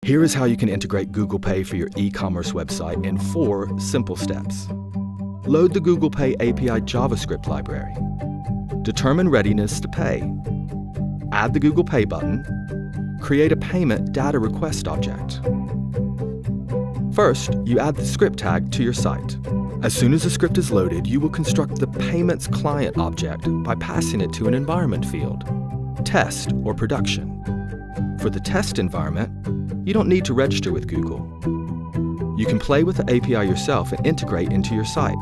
Here is how you can integrate Google Pay for your e-commerce website in 4 simple steps. Load the Google Pay API JavaScript library. Determine readiness to pay. Add the Google Pay button. Create a payment data request object. First, you add the script tag to your site. As soon as the script is loaded, you will construct the Payments Client object by passing it to an environment field, Test or Production. For the test environment, you don't need to register with Google. You can play with the API yourself and integrate into your site.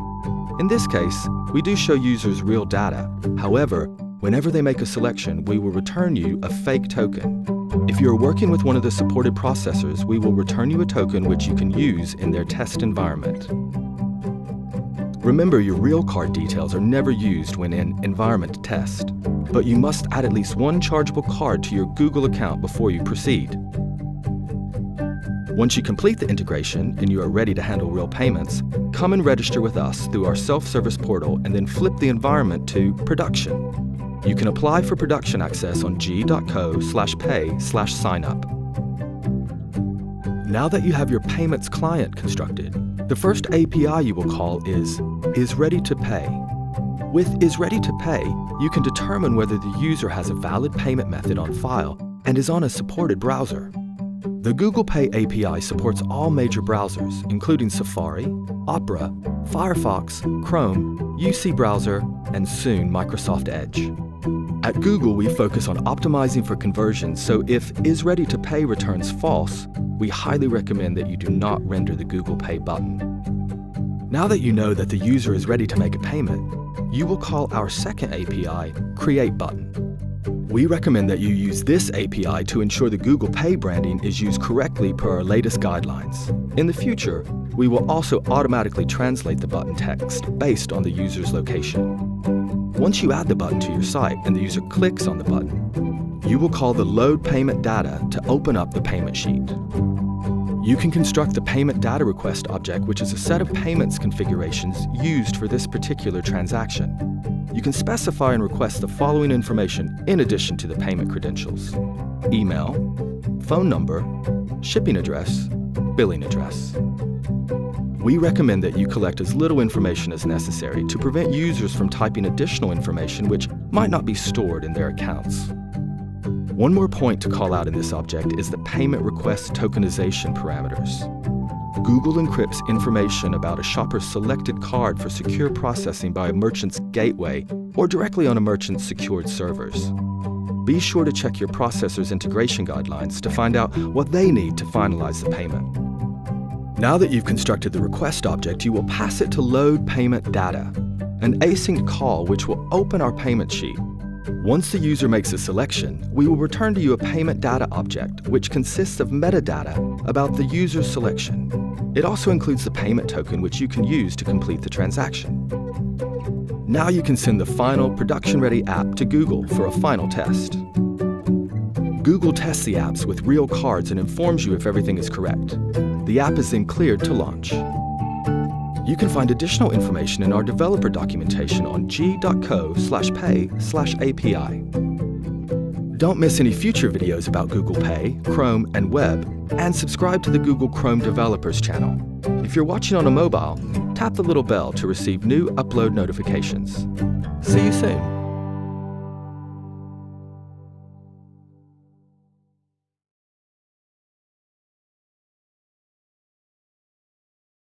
In this case, we do show users real data. However, whenever they make a selection, we will return you a fake token. If you are working with one of the supported processors, we will return you a token which you can use in their test environment. Remember, your real card details are never used when in environment test, but you must add at least one chargeable card to your Google account before you proceed. Once you complete the integration and you are ready to handle real payments, come and register with us through our self-service portal and then flip the environment to Production. You can apply for production access on g.co/pay/signup. Now that you have your payments client constructed, the first API you will call is Ready to Pay. With Is Ready to Pay, you can determine whether the user has a valid payment method on file and is on a supported browser. The Google Pay API supports all major browsers, including Safari, Opera, Firefox, Chrome, UC Browser, and soon Microsoft Edge. At Google, we focus on optimizing for conversions, so if Is Ready to Pay returns false, we highly recommend that you do not render the Google Pay button. Now that you know that the user is ready to make a payment, you will call our second API, Create Button. We recommend that you use this API to ensure the Google Pay branding is used correctly per our latest guidelines. In the future, we will also automatically translate the button text based on the user's location. Once you add the button to your site and the user clicks on the button, you will call the Load Payment Data to open up the payment sheet. You can construct the Payment Data Request object, which is a set of payments configurations used for this particular transaction. You can specify and request the following information in addition to the payment credentials: email, phone number, shipping address, billing address. We recommend that you collect as little information as necessary to prevent users from typing additional information which might not be stored in their accounts. One more point to call out in this object is the payment request tokenization parameters. Google encrypts information about a shopper's selected card for secure processing by a merchant's gateway or directly on a merchant's secured servers. Be sure to check your processor's integration guidelines to find out what they need to finalize the payment. Now that you've constructed the request object, you will pass it to Load Payment Data, an async call which will open our payment sheet. Once the user makes a selection, we will return to you a Payment Data object, which consists of metadata about the user's selection. It also includes the payment token, which you can use to complete the transaction. Now you can send the final production-ready app to Google for a final test. Google tests the apps with real cards and informs you if everything is correct. The app is then cleared to launch. You can find additional information in our developer documentation on g.co/pay/API. Don't miss any future videos about Google Pay, Chrome, and Web, and subscribe to the Google Chrome Developers channel. If you're watching on a mobile, tap the little bell to receive new upload notifications. See you soon.